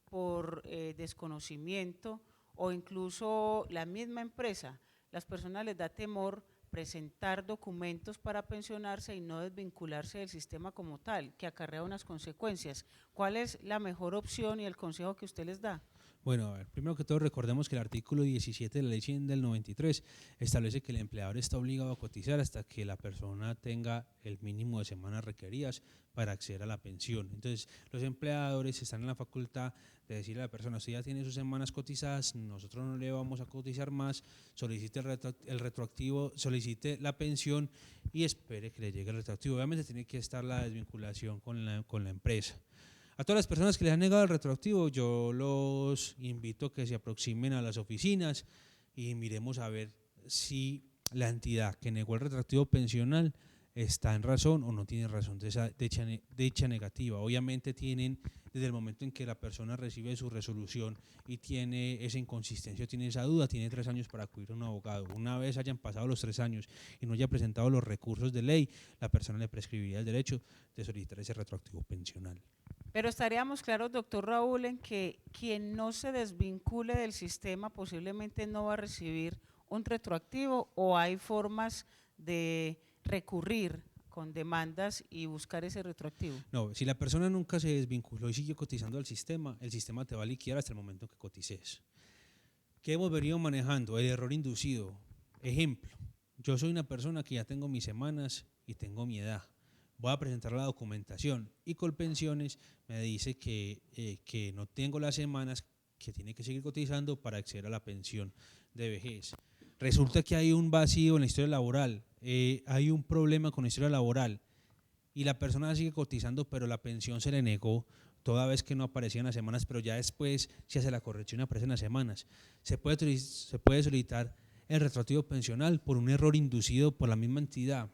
por desconocimiento o incluso la misma empresa, las personas les da temor presentar documentos para pensionarse y no desvincularse del sistema como tal, que acarrea unas consecuencias. ¿Cuál es la mejor opción y el consejo que usted les da? Bueno, a ver, primero que todo recordemos que el artículo 17 de la ley 100 del 93 establece que el empleador está obligado a cotizar hasta que la persona tenga el mínimo de semanas requeridas para acceder a la pensión. Entonces, los empleadores están en la facultad de decirle a la persona, usted ya tiene sus semanas cotizadas, nosotros no le vamos a cotizar más, solicite el retroactivo, solicite la pensión y espere que le llegue el retroactivo. Obviamente tiene que estar la desvinculación con la empresa. A todas las personas que les han negado el retroactivo, yo los invito a que se aproximen a las oficinas y miremos a ver si la entidad que negó el retroactivo pensional está en razón o no tiene razón de dicha negativa. Obviamente tienen, desde el momento en que la persona recibe su resolución y tiene esa inconsistencia, tiene esa duda, tiene 3 años para acudir a un abogado. Una vez hayan pasado los 3 años y no haya presentado los recursos de ley, la persona le prescribiría el derecho de solicitar ese retroactivo pensional. Pero estaríamos claros, doctor Raúl, en que quien no se desvincule del sistema posiblemente no va a recibir un retroactivo, o hay formas de recurrir con demandas y buscar ese retroactivo. No, si la persona nunca se desvinculó y sigue cotizando al sistema, el sistema te va a liquidar hasta el momento que cotices. ¿Qué hemos venido manejando? El error inducido. Ejemplo, yo soy una persona que ya tengo mis semanas y tengo mi edad. Voy a presentar la documentación y Colpensiones me dice que no tengo las semanas, que tiene que seguir cotizando para acceder a la pensión de vejez. Resulta que hay un vacío en la historia laboral, hay un problema con la historia laboral y la persona sigue cotizando, pero la pensión se le negó toda vez que no aparecían las semanas, pero ya después se hace la corrección y aparecen las semanas. Se puede solicitar el retroactivo pensional por un error inducido por la misma entidad.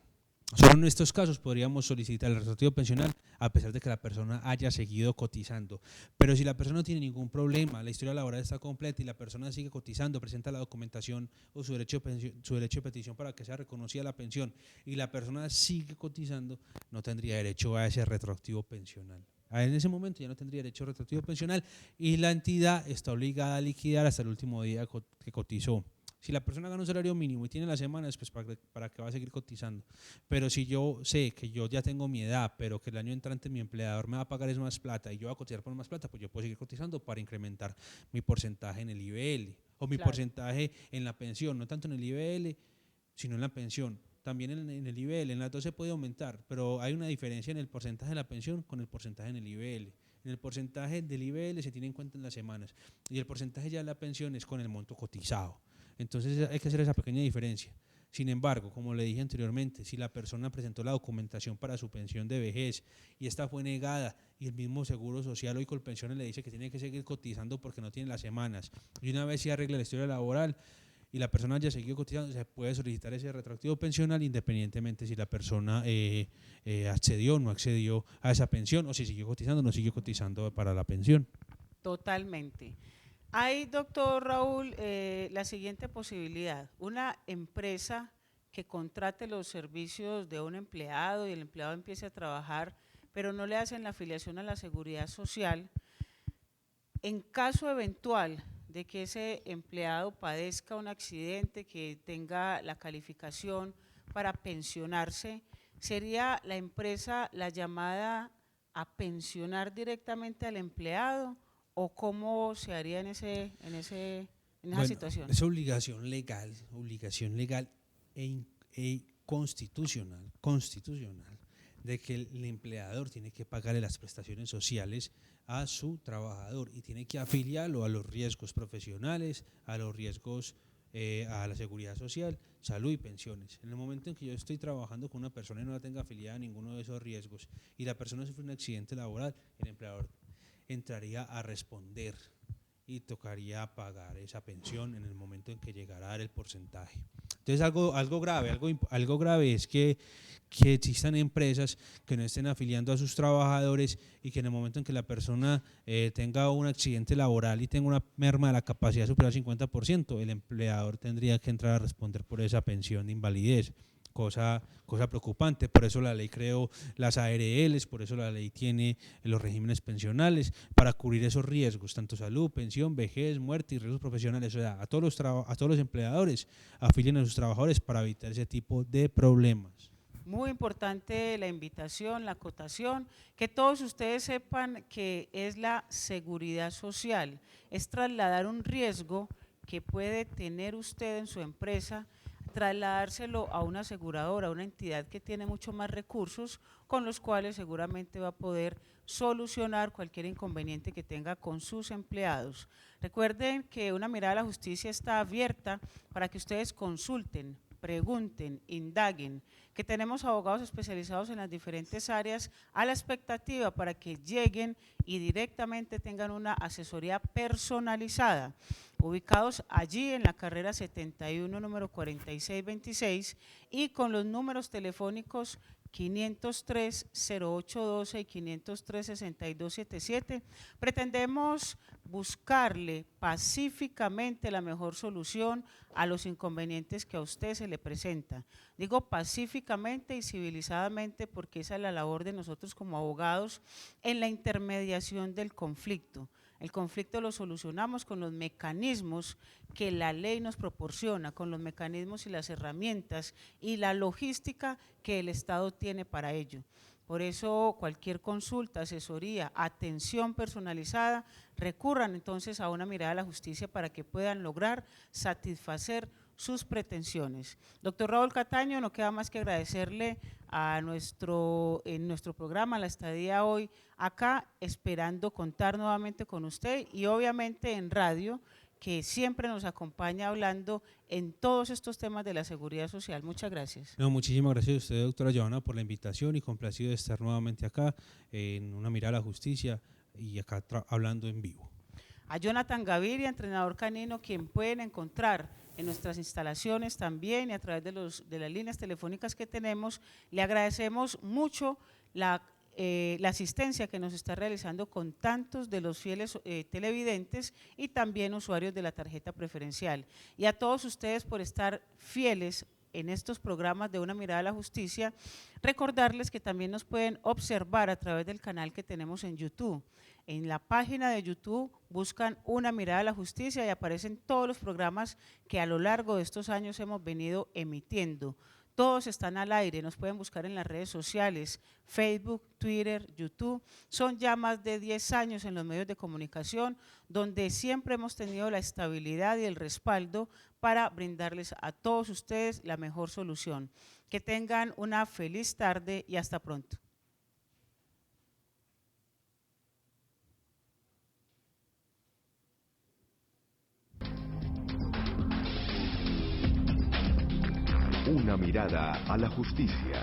Solo en estos casos podríamos solicitar el retroactivo pensional a pesar de que la persona haya seguido cotizando. Pero si la persona no tiene ningún problema, la historia laboral está completa y la persona sigue cotizando, presenta la documentación o su derecho de petición para que sea reconocida la pensión y la persona sigue cotizando, no tendría derecho a ese retroactivo pensional. En ese momento ya no tendría derecho a retroactivo pensional y la entidad está obligada a liquidar hasta el último día que cotizó. Si la persona gana un salario mínimo y tiene las semanas, pues para qué va a seguir cotizando. Pero si yo sé que yo ya tengo mi edad, pero que el año entrante mi empleador me va a pagar es más plata y yo voy a cotizar por más plata, pues yo puedo seguir cotizando para incrementar mi porcentaje en el IBL o mi porcentaje en la pensión, no tanto en el IBL, sino en la pensión. También en el IBL, en las dos se puede aumentar, pero hay una diferencia en el porcentaje de la pensión con el porcentaje en el IBL. En el porcentaje del IBL se tiene en cuenta en las semanas y el porcentaje ya de la pensión es con el monto cotizado. Entonces hay que hacer esa pequeña diferencia. Sin embargo, como le dije anteriormente, si la persona presentó la documentación para su pensión de vejez y esta fue negada y el mismo Seguro Social o Colpensiones le dice que tiene que seguir cotizando porque no tiene las semanas y una vez se arregla la historia laboral y la persona haya seguido cotizando, se puede solicitar ese retroactivo pensional independientemente si la persona accedió o no accedió a esa pensión o si siguió cotizando o no siguió cotizando para la pensión. Totalmente. Hay, doctor Raúl, la siguiente posibilidad, una empresa que contrate los servicios de un empleado y el empleado empiece a trabajar, pero no le hacen la afiliación a la seguridad social, en caso eventual de que ese empleado padezca un accidente, que tenga la calificación para pensionarse, ¿sería la empresa la llamada a pensionar directamente al empleado o cómo se haría en esa situación? Es obligación legal e constitucional de que el empleador tiene que pagarle las prestaciones sociales a su trabajador y tiene que afiliarlo a los riesgos profesionales, a los riesgos a la seguridad social, salud y pensiones. En el momento en que yo estoy trabajando con una persona y no la tenga afiliada a ninguno de esos riesgos y la persona sufre un accidente laboral, el empleador entraría a responder y tocaría pagar esa pensión en el momento en que llegara a dar el porcentaje. Entonces algo grave es que existan empresas que no estén afiliando a sus trabajadores y que en el momento en que la persona tenga un accidente laboral y tenga una merma de la capacidad superior al 50%, el empleador tendría que entrar a responder por esa pensión de invalidez. Cosa preocupante, por eso la ley creó las ARLs, por eso la ley tiene los regímenes pensionales para cubrir esos riesgos, tanto salud, pensión, vejez, muerte y riesgos profesionales. O sea, a todos los empleadores afilien a sus trabajadores para evitar ese tipo de problemas. Muy importante la invitación, la acotación, que todos ustedes sepan que es la seguridad social, es trasladar un riesgo que puede tener usted en su empresa, trasladárselo a una aseguradora, a una entidad que tiene mucho más recursos con los cuales seguramente va a poder solucionar cualquier inconveniente que tenga con sus empleados. Recuerden que Una Mirada a la Justicia está abierta para que ustedes consulten, pregunten, indaguen, que tenemos abogados especializados en las diferentes áreas a la expectativa para que lleguen y directamente tengan una asesoría personalizada, ubicados allí en la carrera 71, número 4626 y con los números telefónicos 503-0812 y 503-6277. Pretendemos buscarle pacíficamente la mejor solución a los inconvenientes que a usted se le presenta. Digo pacíficamente y civilizadamente porque esa es la labor de nosotros como abogados en la intermediación del conflicto. El conflicto lo solucionamos con los mecanismos que la ley nos proporciona, con los mecanismos y las herramientas y la logística que el Estado tiene para ello. Por eso cualquier consulta, asesoría, atención personalizada, recurran entonces a Una Mirada a la Justicia para que puedan lograr satisfacer sus pretensiones. Doctor Raúl Cataño, no queda más que agradecerle en nuestro programa, la estadía hoy acá, esperando contar nuevamente con usted y obviamente en radio, que siempre nos acompaña hablando en todos estos temas de la seguridad social. Muchas gracias. No, muchísimas gracias a usted, doctora Johanna, por la invitación y complacido de estar nuevamente acá en Una Mirada a la Justicia y acá hablando en vivo. A Jonathan Gaviria, entrenador canino, quien pueden encontrar en nuestras instalaciones también y a través de las líneas telefónicas que tenemos, le agradecemos mucho la asistencia que nos está realizando con tantos de los fieles televidentes y también usuarios de la tarjeta preferencial. Y a todos ustedes por estar fieles en estos programas de Una Mirada a la Justicia, recordarles que también nos pueden observar a través del canal que tenemos en YouTube. En la página de YouTube buscan Una Mirada a la Justicia y aparecen todos los programas que a lo largo de estos años hemos venido emitiendo. Todos están al aire, nos pueden buscar en las redes sociales, Facebook, Twitter, YouTube. Son ya más de 10 años en los medios de comunicación, donde siempre hemos tenido la estabilidad y el respaldo para brindarles a todos ustedes la mejor solución. Que tengan una feliz tarde y hasta pronto. Una mirada a la justicia.